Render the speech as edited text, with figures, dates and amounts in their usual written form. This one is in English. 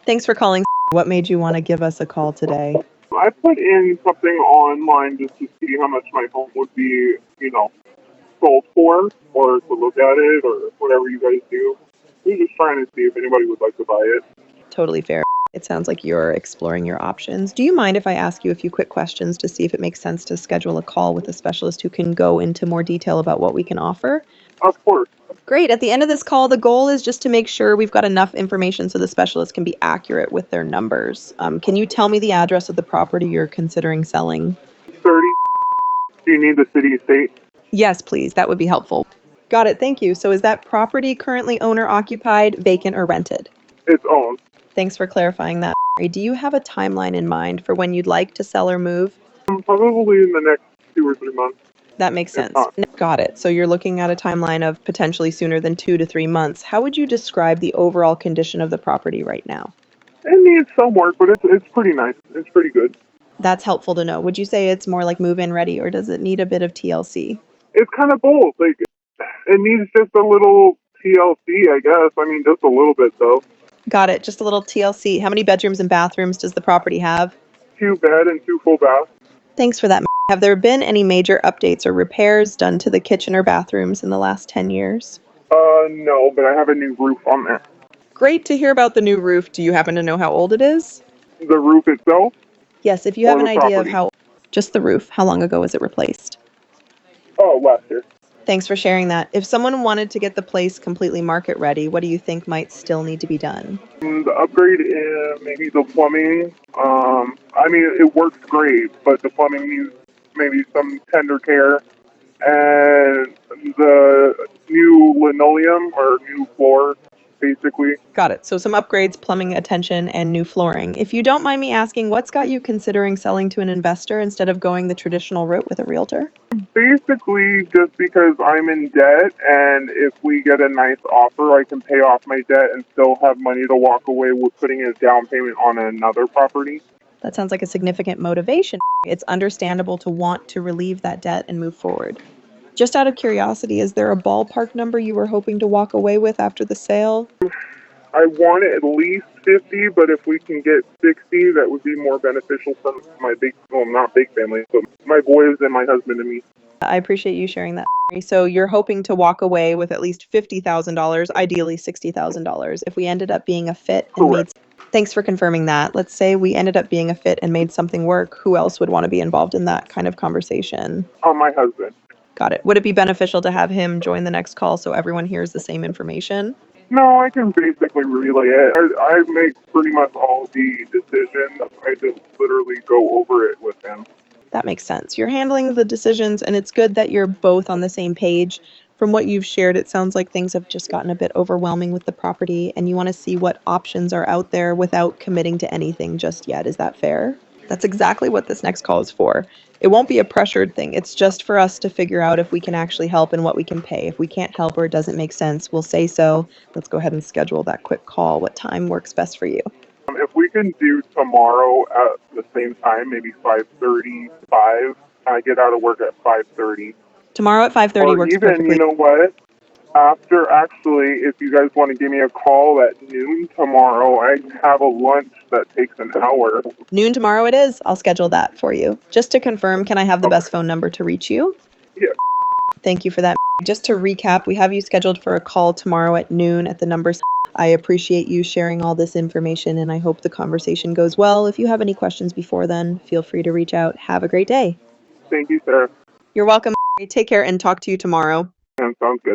Thanks for calling. What made you want to give us a call today? I put in something online just to see how much my home would be, sold for, or to look at it, or whatever you guys do. We're just trying to see if anybody would like to buy it. Totally fair. It sounds like you're exploring your options. Do you mind if I ask you a few quick questions to see if it makes sense to schedule a call with a specialist who can go into more detail about what we can offer? Of course. Great. At the end of this call, the goal is just to make sure we've got enough information so the specialist can be accurate with their numbers. Can you tell me the address of the property you're considering selling? 30. Do you need the city state? Yes, please. That would be helpful. Got it. Thank you. So is that property currently owner occupied, vacant, or rented? It's owned. Thanks for clarifying that. Do you have a timeline in mind for when you'd like to sell or move? Probably in the next 2 or 3 months. That makes If sense. not. Got it. So you're looking at a timeline of potentially sooner than 2 to 3 months. How would you describe the overall condition of the property right now? It needs some work, but it's pretty nice. It's pretty good. That's helpful to know. Would you say it's more like move-in ready, or does it need a bit of TLC? It's kind of both. Like, it needs just a little TLC, I guess. I mean, just a little bit, though. Got it. Just a little TLC. How many bedrooms and bathrooms does the property have? 2 bed and 2 full bath. Thanks for that. Have there been any major updates or repairs done to the kitchen or bathrooms in the last 10 years? No, but I have a new roof on there. Great to hear about the new roof. Do you happen to know how old it is? The roof itself? Yes, if you have Or an the idea of property? how... Just the roof. How long ago was it replaced? Oh, last year. Thanks for sharing that. If someone wanted to get the place completely market ready, what do you think might still need to be done? The upgrade is maybe the plumbing. I mean, it works great, but the plumbing needs maybe some tender care. And the new linoleum or new floor, basically. Got it. So some upgrades, plumbing attention, and new flooring. If you don't mind me asking, what's got you considering selling to an investor instead of going the traditional route with a realtor? Basically, just because I'm in debt, and if we get a nice offer, I can pay off my debt and still have money to walk away with putting a down payment on another property. That sounds like a significant motivation. It's understandable to want to relieve that debt and move forward. Just out of curiosity, is there a ballpark number you were hoping to walk away with after the sale? I want at least 50, but if we can get 60, that would be more beneficial for my not big family, but my boys and my husband and me. I appreciate you sharing that. So you're hoping to walk away with at least $50,000, ideally $60,000. If we ended up being a fit and made... Thanks for confirming that. Let's say we ended up being a fit and made something work. Who else would want to be involved in that kind of conversation? My husband. Got it. Would it be beneficial to have him join the next call so everyone hears the same information? No, I can basically relay it. I make pretty much all the decisions. I just literally go over it with him. That makes sense. You're handling the decisions, and it's good that you're both on the same page. From what you've shared, it sounds like things have just gotten a bit overwhelming with the property, and you want to see what options are out there without committing to anything just yet. Is that fair? That's exactly what this next call is for. It won't be a pressured thing. It's just for us to figure out if we can actually help and what we can pay. If we can't help or it doesn't make sense, we'll say so. Let's go ahead and schedule that quick call. What time works best for you? If we can do tomorrow at the same time, maybe 5:35, I get out of work at 5:30. Tomorrow at 5:30 Or works even, perfectly. you know what? If you guys want to give me a call at noon tomorrow, I have a lunch that takes an hour. Noon tomorrow it is. I'll schedule that for you. Just to confirm, can I have the best phone number to reach you? Yeah. Thank you for that. Just to recap, we have you scheduled for a call tomorrow at noon at the number. I appreciate you sharing all this information, and I hope the conversation goes well. If you have any questions before then, feel free to reach out. Have a great day. Thank you, Sarah. You're welcome. Take care and talk to you tomorrow. And sounds good.